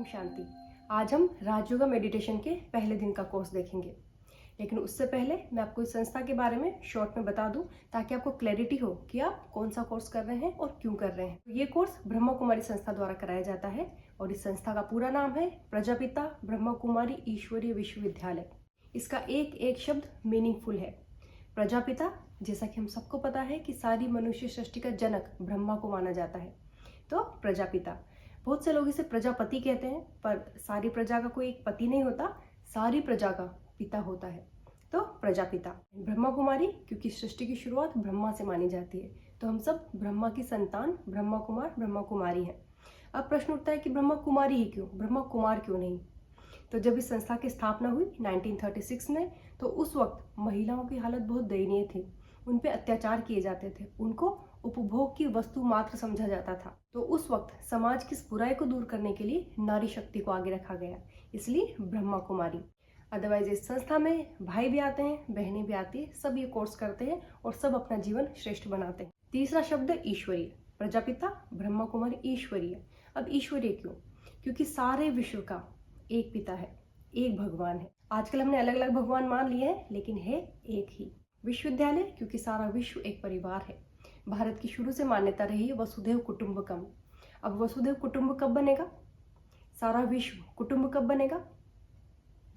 शांति। आज हम राजयोगा मेडिटेशन के पहले दिन का कोर्स देखेंगे, लेकिन उससे पहले मैं आपको इस संस्था के बारे में शॉर्ट में बता दूं ताकि आपको क्लैरिटी हो कि आप कौन सा कोर्स कर रहे हैं और क्यों कर रहे हैं। ये कोर्स ब्रह्मा कुमारी संस्था द्वारा कराया जाता है और इस संस्था का पूरा नाम है प्रजापिता ब्रह्मा कुमारी ईश्वरीय विश्वविद्यालय। इसका एक एक शब्द मीनिंगफुल है। प्रजापिता, जैसा कि हम सबको पता है कि सारी मनुष्य सृष्टि का जनक ब्रह्मा को माना जाता है, तो प्रजापिता। बहुत से लोग इसे प्रजापति कहते हैं, पर सारी प्रजा का कोई एक पति नहीं होता, सारी प्रजा का पिता होता है, तो प्रजापिता। ब्रह्मा कुमारी, क्योंकि सृष्टि की शुरुआत ब्रह्मा से मानी जाती है, तो हम सब ब्रह्मा की संतान ब्रह्मा कुमार ब्रह्मा कुमारी हैं। अब प्रश्न उठता है कि ब्रह्मा कुमारी ही क्यों, ब्रह्मा कुमार क्यों नहीं? तो जब इस संस्था की स्थापना हुई 1936 में, तो उस वक्त महिलाओं की हालत बहुत दयनीय थी। उन पे अत्याचार किए जाते थे, उनको उपभोग की वस्तु मात्र समझा जाता था। तो उस वक्त समाज की इस बुराई को दूर करने के लिए नारी शक्ति को आगे रखा गया, इसलिए ब्रह्मा कुमारी। अदरवाइज इस संस्था में भाई भी आते हैं, बहनें भी आती है, सब ये कोर्स करते हैं और सब अपना जीवन श्रेष्ठ बनाते हैं। तीसरा शब्द ईश्वरीय। प्रजापिता ब्रह्मा कुमारी ईश्वरीय। अब ईश्वरीय क्यों? क्योंकि सारे विश्व का एक पिता है, एक भगवान है। आजकल हमने अलग अलग भगवान मान लिए हैं, लेकिन है एक ही। विश्वविद्यालय, क्योंकि सारा विश्व एक परिवार है। भारत की शुरू से मान्यता रही है वसुधैव कुटुंबकम। अब वसुधैव कुटुंब कब बनेगा? सारा विश्व कुटुंब कब बनेगा?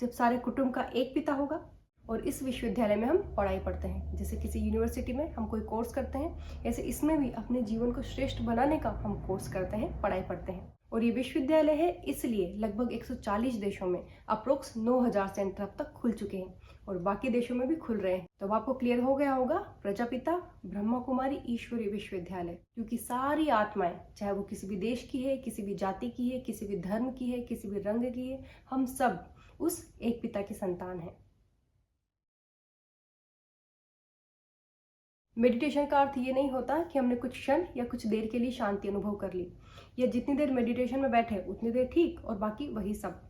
जब सारे कुटुंब का एक पिता होगा। और इस विश्वविद्यालय में हम पढ़ाई पढ़ते हैं, जैसे किसी यूनिवर्सिटी में हम कोई कोर्स करते हैं, ऐसे इसमें भी अपने जीवन को श्रेष्ठ बनाने का हम कोर्स करते हैं, पढ़ाई पढ़ते हैं। और ये विश्वविद्यालय है, इसलिए लगभग 140 देशों में अप्रोक्स 9000 सेंटर अब तक खुल चुके हैं और बाकी देशों में भी खुल रहे हैं। तो अब आपको क्लियर हो गया होगा, प्रजापिता ब्रह्मा कुमारी ईश्वरीय विश्वविद्यालय। क्योंकि सारी आत्माएं, चाहे वो किसी भी देश की है, किसी भी जाति की है, किसी भी धर्म की है, किसी भी रंग की है, हम सब उस एक पिता की संतान हैं। मेडिटेशन का अर्थ ये नहीं होता कि हमने कुछ क्षण या कुछ देर के लिए शांति अनुभव कर ली, या जितनी देर मेडिटेशन में बैठे उतनी देर ठीक और बाकी वही सब।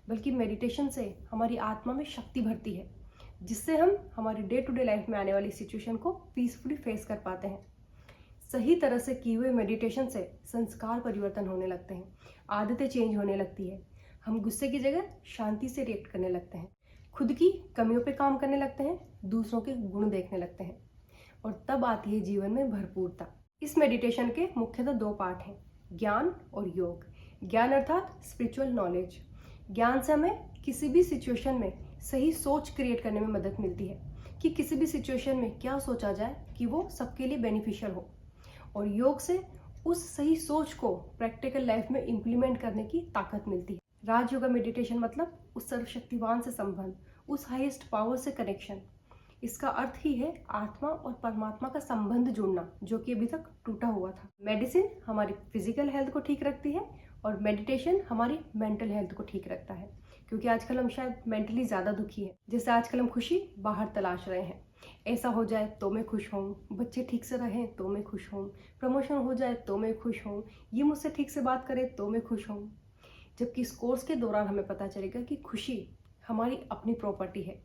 बल्कि मेडिटेशन से हमारी आत्मा में शक्ति भरती है, जिससे हम हमारी डे टू डे लाइफ में आने वाली सिचुएशन को पीसफुली फेस कर पाते हैं। सही तरह से किए हुए मेडिटेशन से संस्कार परिवर्तन होने लगते हैं, आदतें चेंज होने लगती है, हम गुस्से की जगह शांति से रिएक्ट करने लगते हैं, खुद की कमियों पे काम करने लगते हैं, दूसरों के गुण देखने लगते हैं, और तब आती है जीवन में भरपूरता। इस मेडिटेशन के मुख्यतः 2 पार्ट हैं, ज्ञान और योग। ज्ञान अर्थात स्पिरिचुअल नॉलेज। ज्ञान से हमें किसी भी सिचुएशन में सही सोच क्रिएट करने में मदद मिलती है कि किसी भी सिचुएशन में क्या सोचा जाए कि वो सबके लिए बेनिफिशियल हो। और योग से उस सही सोच को प्रैक्टिकल लाइफ में इम्प्लीमेंट करने की ताकत मिलती है। राजयोगा मेडिटेशन मतलब उस सर्वशक्तिवान से संबंध, उस हाईएस्ट पावर से कनेक्शन। इसका अर्थ ही है आत्मा और परमात्मा का संबंध जोड़ना, जो कि अभी तक टूटा हुआ था। मेडिसिन हमारी फिजिकल हेल्थ को ठीक रखती है और मेडिटेशन हमारी मेंटल हेल्थ को ठीक रखता है, क्योंकि आजकल हम शायद मेंटली ज़्यादा दुखी हैं। जैसे आजकल हम खुशी बाहर तलाश रहे हैं, ऐसा हो जाए तो मैं खुश हूँ, बच्चे ठीक से रहें तो मैं खुश हूँ, प्रमोशन हो जाए तो मैं खुश हूँ, ये मुझसे ठीक से बात करे तो मैं खुश हूँ। जबकि इस कोर्स के दौरान हमें पता चलेगा कि खुशी हमारी अपनी प्रॉपर्टी है।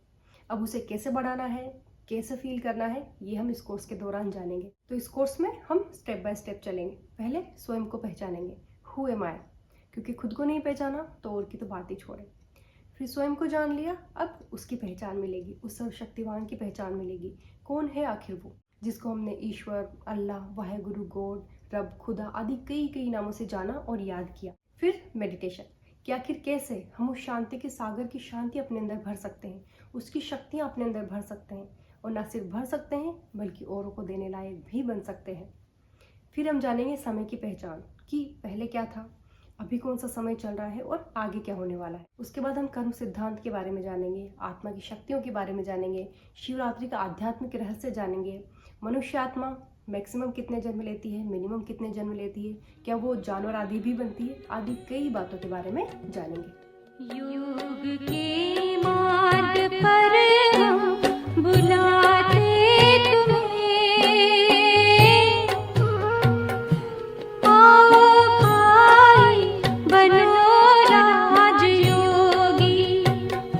अब उसे कैसे बढ़ाना है, कैसे फील करना है, ये हम इस कोर्स के दौरान जानेंगे। तो इस कोर्स में हम स्टेप बाय स्टेप चलेंगे। पहले स्वयं को पहचानेंगे, हु एम आई, क्योंकि खुद को नहीं पहचाना तो और की तो बात ही छोड़े। फिर स्वयं को जान लिया, अब उसकी पहचान मिलेगी, उस सर्वशक्तिवान की पहचान मिलेगी। कौन है आखिर वो, जिसको हमने ईश्वर, अल्लाह, वाहेगुरु, गॉड, रब, खुदा आदि कई कई नामों से जाना और याद किया। फिर मेडिटेशन, कि आखिर कैसे हम उस शांति के सागर की शांति अपने अंदर भर सकते हैं, उसकी शक्तियाँ अपने अंदर भर सकते हैं, और न सिर्फ भर सकते हैं बल्कि औरों को देने लायक भी बन सकते हैं। फिर हम जानेंगे समय की पहचान, कि पहले क्या था, अभी कौन सा समय चल रहा है और आगे क्या होने वाला है। उसके बाद हम कर्म सिद्धांत के बारे में जानेंगे, आत्मा की शक्तियों के बारे में जानेंगे, शिवरात्रि का आध्यात्मिक रहस्य जानेंगे, मनुष्य आत्मा मैक्सिमम कितने जन्म लेती है, मिनिमम कितने जन्म लेती है, क्या वो जानवर आदि भी बनती है, आदि कई बातों के बारे में जानेंगे। योग के मार्ग पर